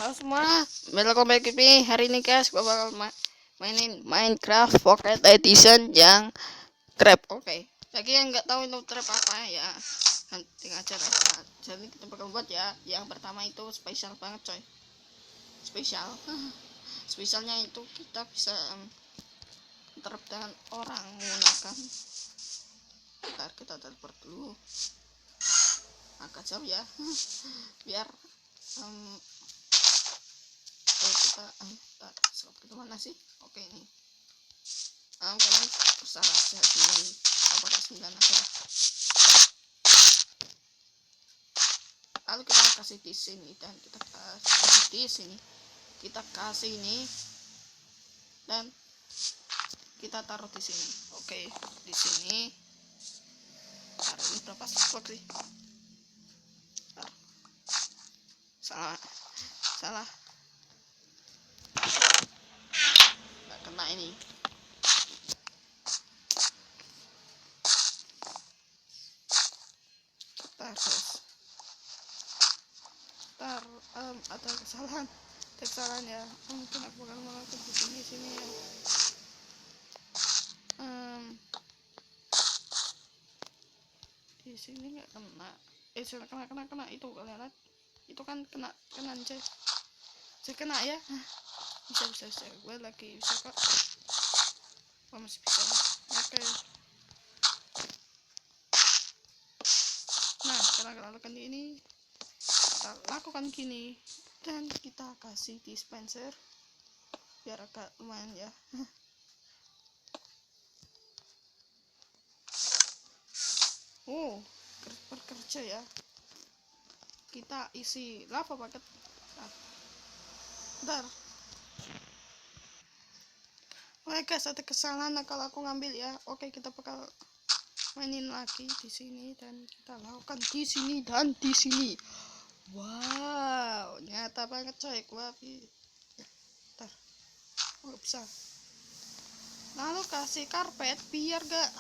Halo semua, welcome back to me. Hari ini guys, gue bakal mainin Minecraft Pocket Edition yang trap. Oke. Bagi yang nggak tahu itu trap apa ya, nanti aja lah. Jadi kita bakal buat ya. Yang pertama itu spesial banget coy. Spesial. Spesialnya itu kita bisa trap dengan orang menggunakan. Bentar, kita teleport dulu. Agak jauh ya. Biar kita kemana sih? Oke, ini kalian terserah aja 9 apakah 9 aja. Lalu kita kasih di sini dan kita kasih di sini, kita kasih ini dan kita taruh di sini. Oke, di sini taruh ini berapa slot sih? Salah nggak kena ini. Ada kesalahan ya. Mungkin aku bakal melakukan di sini ya. Di sini nggak kena. Kena itu kalian lihat. Itu kan kena aja. Saya kena ya. Bisa. Gue lagi bisa kok. Gue masih bisa. Oke. Nah, sekarang kita lakukan ini. Kita lakukan gini dan kita kasih dispenser biar agak lumayan ya. Bekerja ya. Kita isi lava bucket. Bentar. Oke guys, ada kesalahan kalau aku ngambil ya. Oke, kita bakal mainin lagi di sini dan kita lakukan di sini dan di sini. Wow, nyata banget coy. Bentar. Nggak bisa. Lalu kasih karpet biar gak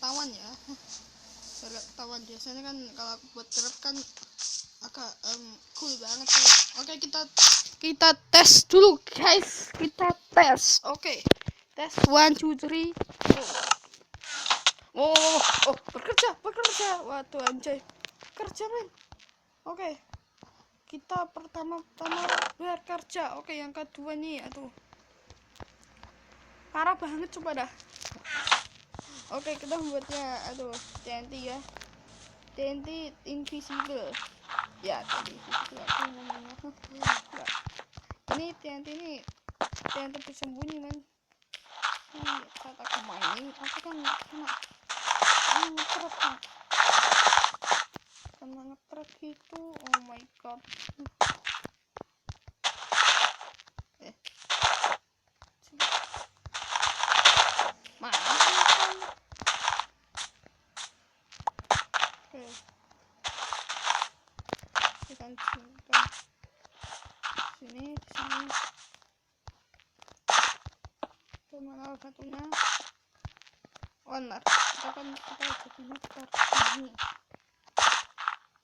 tawan ya. Biar gak tawan. Biasanya kan kalau aku buat trap kan agak cool banget coy. Oke, kita tes dulu guys. Kita tes. Oke. Tes 1 2 3. Oh, bekerja. Waduh anjay. Kerja men. Oke. Kita pertama bekerja. Oke, yang kedua nih, aduh. Parah banget coba dah. Oke, kita membuatnya TNT ya. TNT invisible. Ya, TNT invisible aku ngomongnya. Ini TNT bersembunyi men. Ini saat aku mainin, aku kan kena ngetret gitu. Oh my god. Mana kan? Oke. Kita sini. Kemana satunya? Benar. Kita jadi motor ini.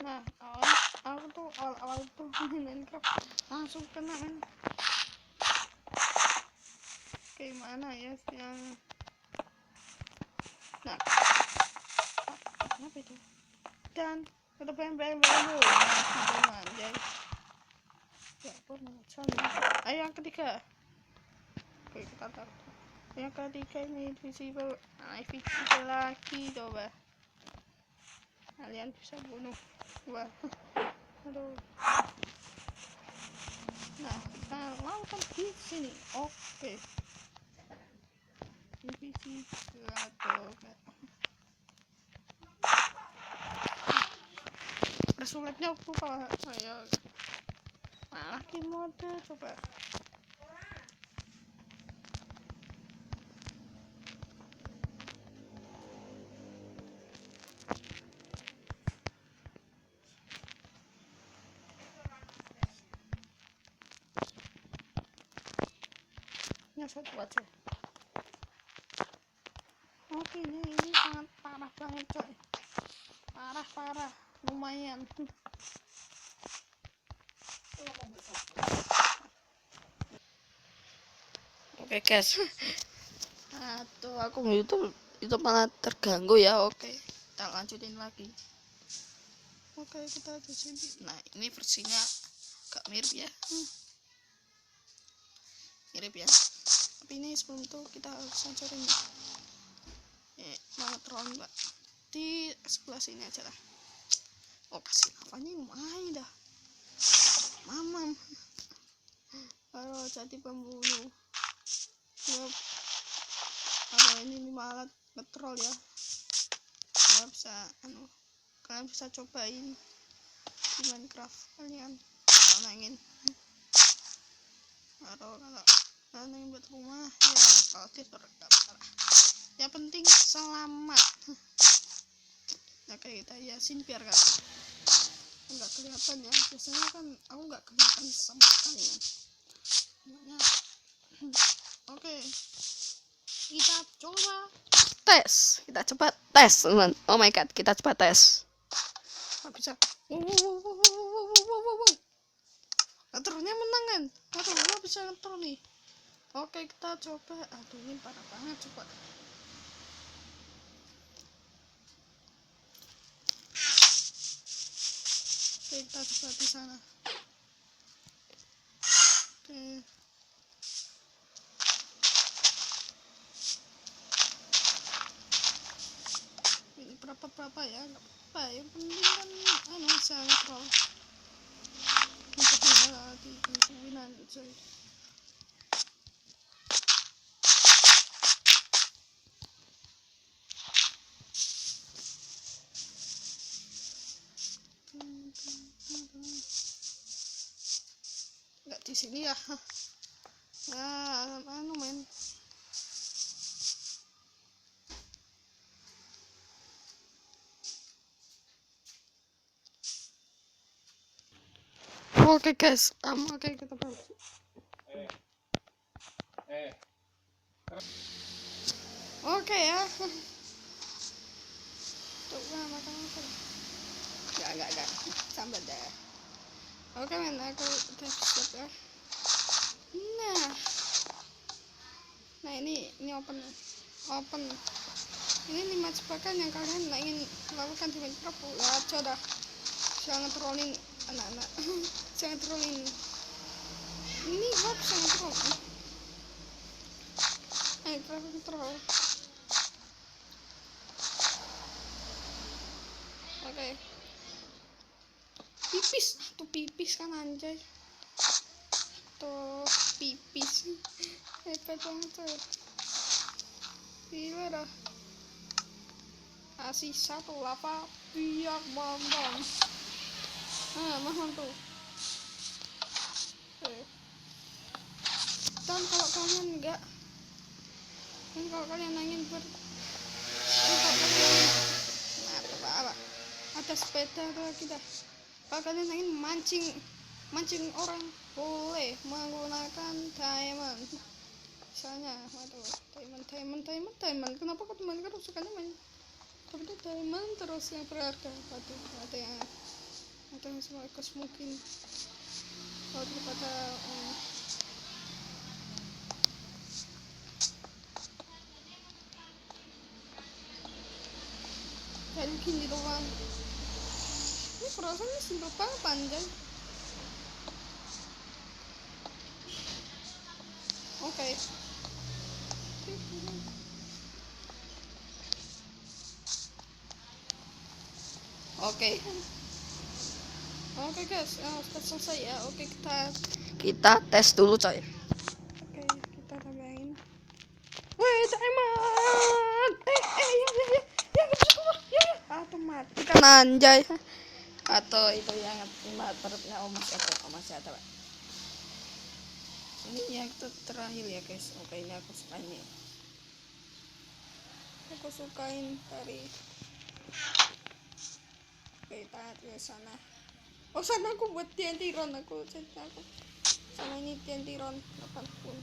Nah, awal tuh main Minecraft langsung kena men. Oke, mana ya yang kenapa itu? Dan kita pengen dulu. Anjay. Ya, ayo yang ketiga. Oke, kita taruh. Yang ketiga ini invisible. Invisible lagi coba. Kalian bisa bunuh. Wah. Aduh. Nah, kita lakukan di sini. Oke. Invisible coba. Resultnya apa? Ayo. Malah di mode coba. Satu aja. Oke, ini sangat parah banget coy. Parah lumayan. Oke guys. Aduh, aku itu malah terganggu ya. Oke, kita lanjutin lagi. Oke, kita di sini. Nah, ini versinya agak mirip ya. Mirip ya. Tapi ini sebelum itu kita harus hancurin. Banget round, Mbak. Di sebelah sini aja lah. Oh, kasih lavanya lumayan dah. Mamam. Kalau jadi pembunuh. Yep. Ada ini 5 alat ngetrol ya. Kalian bisa cobain di Minecraft kalian. Kalau ingin buat rumah ya, kalau tidur gak apa-apa. Ya penting selamat. Nah kayak kita yasin biar nggak kelihatan ya. Biasanya kan aku nggak kelihatan sama sekali ya. Oke, kita coba tes. Teman. Oh my god, kita coba tes. Nggak bisa. Ngetrolnya menang kan? Aduh, nggak bisa ngetrol nih. Oke, kita coba. Aduh, ini parah banget. Coba. Oke, kita coba di sana. Oke. Ini berapa ya? Nggak apa-apa. Yang penting kan bisa ngetrol. Untuk di kemungkinan coy. Nggak di sini ya. Nah, men. Oke guys, oke kita balik. Oke ya. Tuh, makan. Enggak. Sambat deh. Oke men, aku udah siap ya. Nah ini open. Ini 5 jebakan yang kalian ingin lakukan di Minecraft. Ya coba jangan trolling anak-anak. Jangan trolling. Ini hoax, jangan troll. Minecraft troll. Oke. Pipis kan anjay. Tuh pipis. Hebat banget tuh. Gila dah. Kasih 1 lava biar bambang. Mahal tuh. Dan kalau kalian ingin apa ada sepeda lagi dah. Kalau kalian ingin mancing orang, boleh menggunakan diamond. Misalnya, diamond. Kenapa kok teman kan sukanya main? Tapi itu diamond terus yang berharga. Ada yang semua ekos mungkin. Kalau daripada kayak gini doang. Ini perasaannya simpel banget panjang. Oke. Oke guys, sudah selesai ya. Oke, kita tes dulu coy. Oke, kita tambahin. Wih, diamond. Ya, atau mati kan anjay. Atau itu yang terpnya masih ada Pak. Ini yang terakhir ya guys. Oke, ini aku sukain dari kita di sana. Oh sana aku buat TNT run aku sama ini TNT run 80.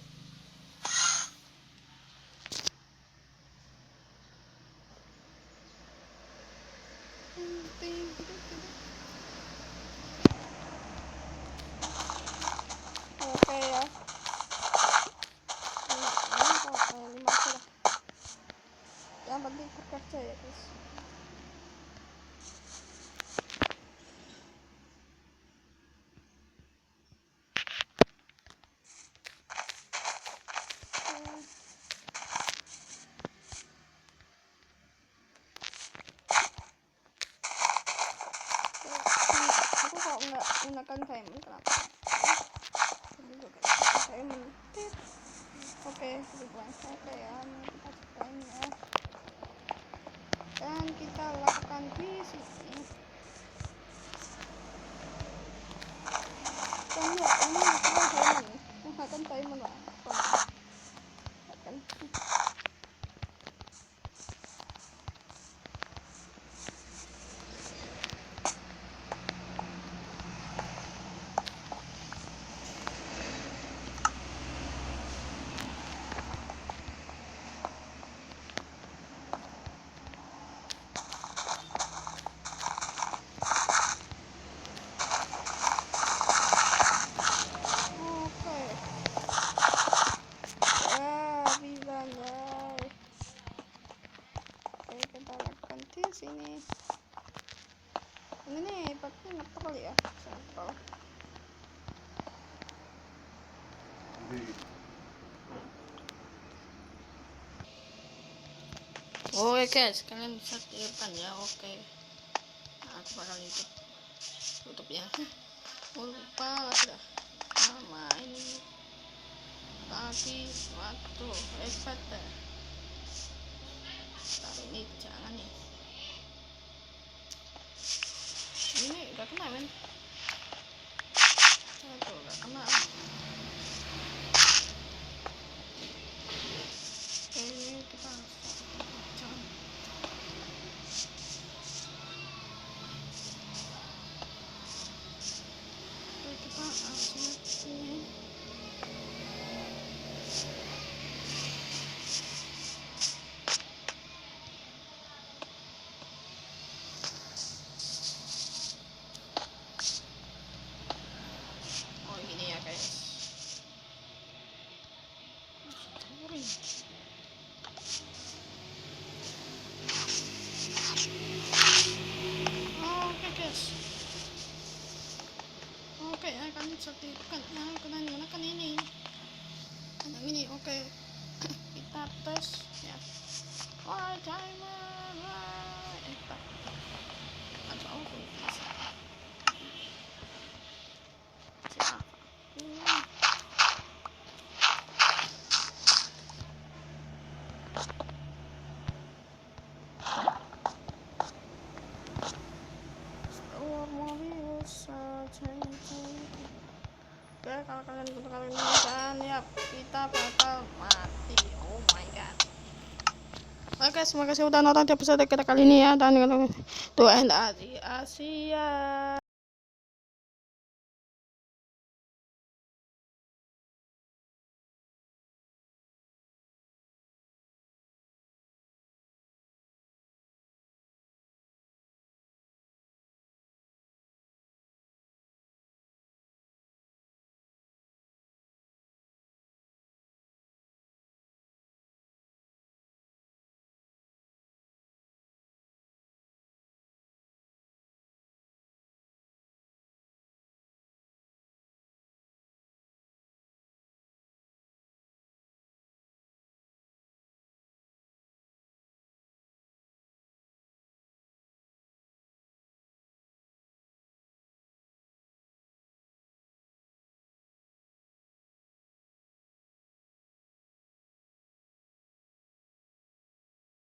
Oke ya. aku kok nggak gunakan diamond, kenapa? Diamond. Oke, dibuang. Oke ya, kita cobain ya. Dan kita lakukan di sini. Dan ya, ini adalah diamond. Gunakan diamond lah. Akan. Sini ini nih pakai ngetol ya, sampel. Oke guys, kalian bisa depan ya. Oke, nah, aku bakal tutup ya. Lupa lah nama ini tadi waktu hebat dah. Tapi ini jangan nih. Ini udah kena men. Itu udah kena. Oke, ini kita jangan. Oke, kita ini. Oke, akan sertifikat yang akan menggunakan ini. Yang ini oke. Kita tes ya. Wah, diamond. Wah, atau aku bisa. Siapa? Oke, kalau kalian gunakan ini dan ya kita bakal mati. Oh my god. Oke, terima kasih udah nonton episode kita kali ini ya, dan to end Asia.